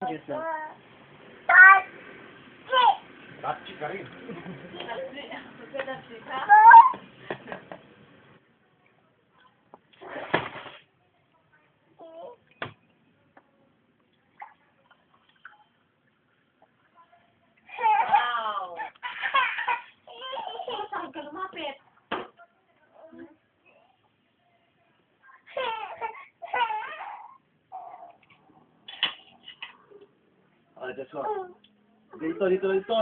Diyos lang. Tapsi ka rin. Wow! Saan ka lumapit? Ah, Diyos ko. Dito. Dito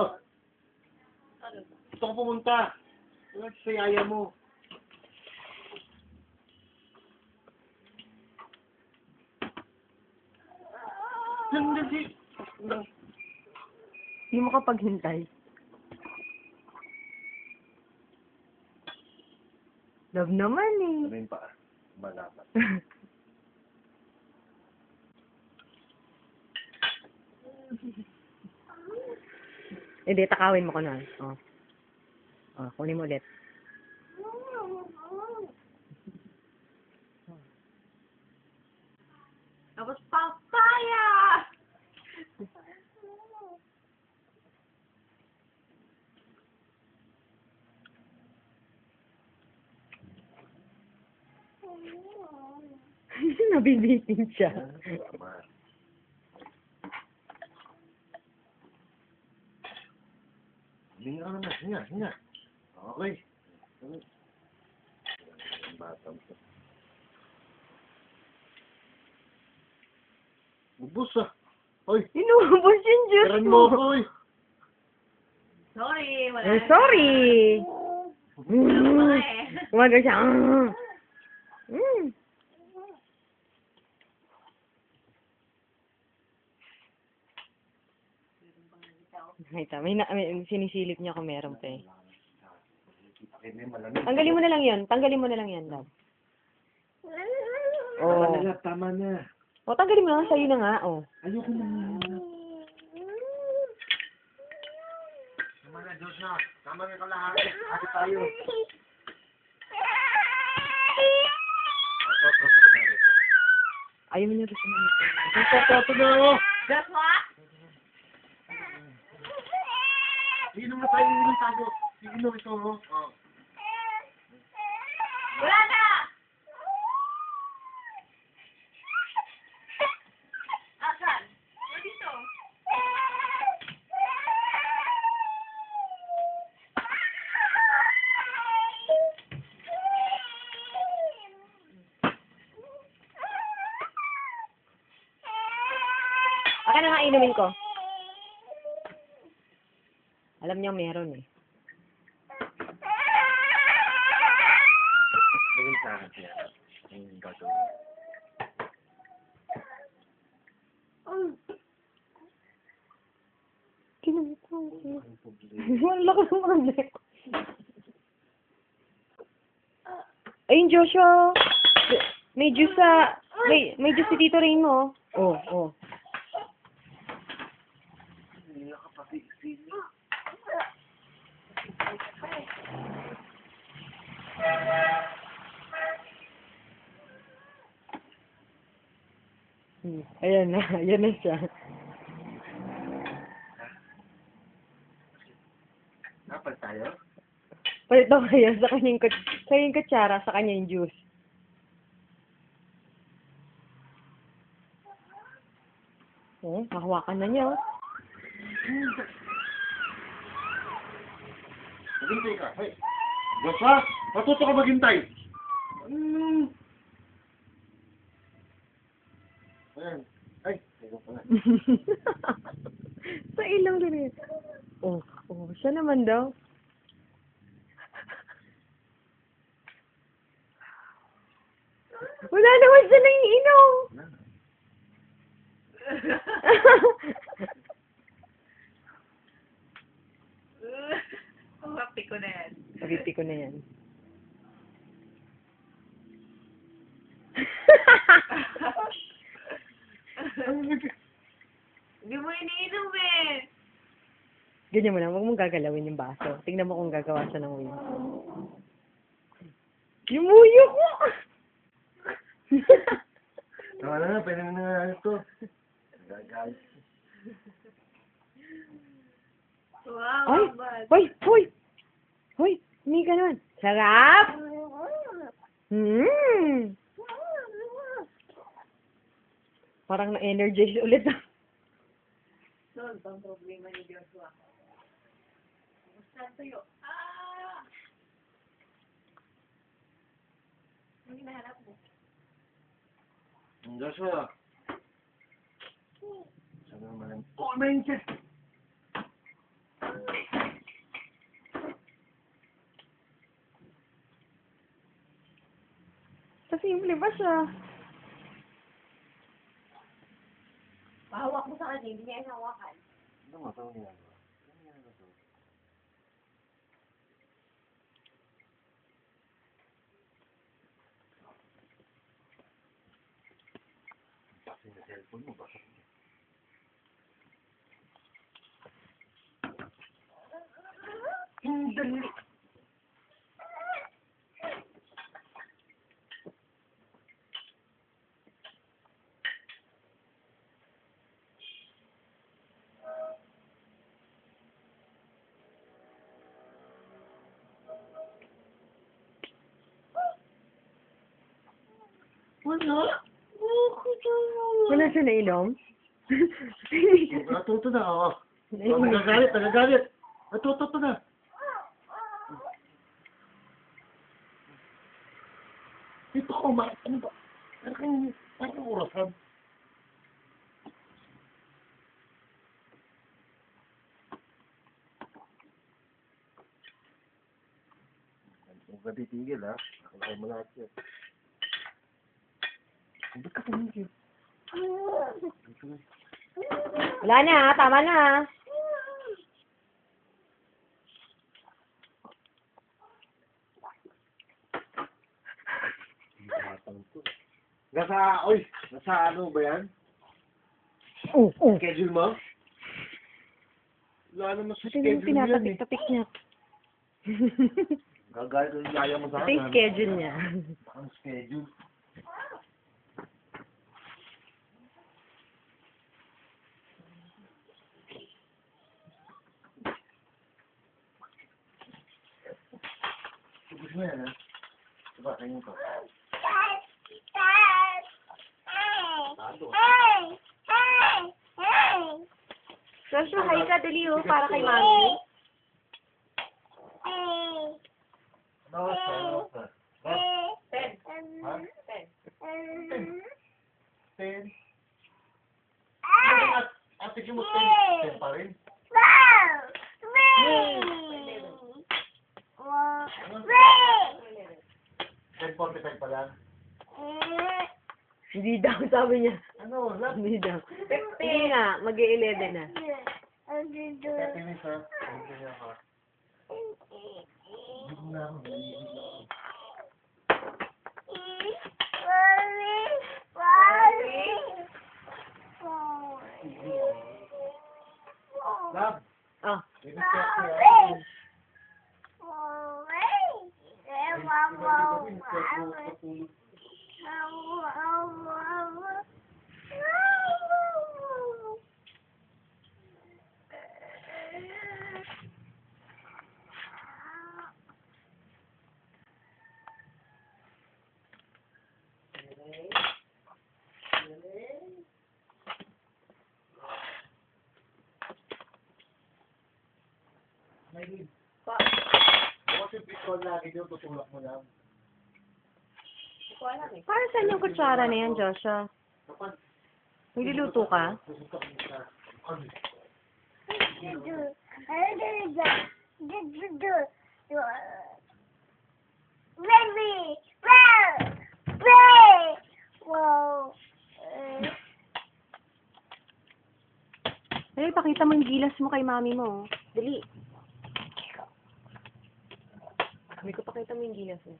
ka pumunta. Ano sa yaya mo? Hindi. Hindi mo kapaghintay. Love naman eh. Sabihin pa. Malaman. Hindi, takawin mo ko na. Oh. Oh, kunin mo ulit. Tapos papaya! Nabibitin siya. Tama. Hinga ka naman. Hinga. Okay. Ang bata mo. Ubus ah. Hoy, Inubos yung Diyos karan mo. mo ako eh. Sorry, wala Eh, sorry. Wala eh. Umaga siya. Mm. May sinisilip niya kung meron pa eh. Tanggalin mo na lang yan, love. Tama Oh. na, tama na. O, tanggalin mo na. Sa'yo na nga, oh. Ayoko na. Tama na, Diyos na. Tama na kalahati. Hati tayo. Ayaw mo niya rin sumunod. Ito na oh. That's what? Inom na tayo. Inom ito oh. Oh. Wala na! Asan? Dito. Akin na nga inumin ko. Alam niya meron eh. Gawin sa akin siya. Ang gagawin. Kinamit ko. Ang problema. Wala lakas ng problema. Ayun, Joshua. May juice sa... May juice si Tito Rain mo. Oh, oh. Hindi na kapatid. Ayan na. Ayan na siya. Napal tayo? Palit daw kayo sa kanyang kutsara, sa kanyang juice. Oh, hahawakan na niya, oh. Maghintay ka. Hey. Joshua, matuto ka maghintay. Ayan. Ay, ayoko pa na. Sa ilang rin. Oh, oh, siya naman daw. Wala naman siya naiinom. Happy ko na yan. Sabitin ko na yan. Hindi mo iniinom eh. Ganyan mo lang, huwag mong gagalawin yung baso. Tingnan mo kung gagawa siya ng wings. Kimuyo ko! Tama na nga, pwede na nga ito. Gagalit. Wow, Ay! bad. Hoy! Hoy! Hoy! Hindi ganun. Sarap! Parang na-energize ulit. Doon, ang problema ni Joshua. Kumusta sa'yo? Ah! Ano hinahanap mo? Joshua. Sabi naman. Oh, man! Simple ba siya? Pahawak mo sa kanya, hindi niya hinawakan. Ano nga ito niya? Ano nga ito? Kasi na cellphone mo, basta. Dali. Wala. Wala siya na ilong? Natuto na, oo. Nagagalit, nagagalit. Natuto na. Ito ko, ano ba? Parang orasan. Huwag ka titigil, ha? Nakalakay mo lahat yan. Ba't ka tumigil? Wala na, tama na. Nasa ano ba yan? Oh. Schedule mo? Wala naman sa Pati nung schedule mo yan eh. pinatapik-tapik niya. Gagalit yung yaya mo sa Ito yung akin. schedule niya. Ang schedule. Gusto mo yan, ha? Diba, kayo ko. Joshua, hi ka, dali oh, para kay mami. Ano oras na? Ano oras na? Ha? 10. Ha? 10. 10? Ate mo 10 pa rin? Ano? 10:45 pa lang? Hindi daw, sabi niya. Ano? Wala. Hindi daw. Hindi nga, mag-11 na. 30 minutes, ha? Hindi niya ako. Hindi ko na ako. Love, Oh. ini check ko yan. Bakit yung pistol lagi dito, tutulak mo lang? Hindi ko alam eh. Para saan yung kutsara na yan, Joshua? Kapag Nagluluto ka? susuntok mo sa... Ano? Dali, pakita mo yung gilas mo kay mami mo. Dali. Hindi ko pakita mo yung gilas mo.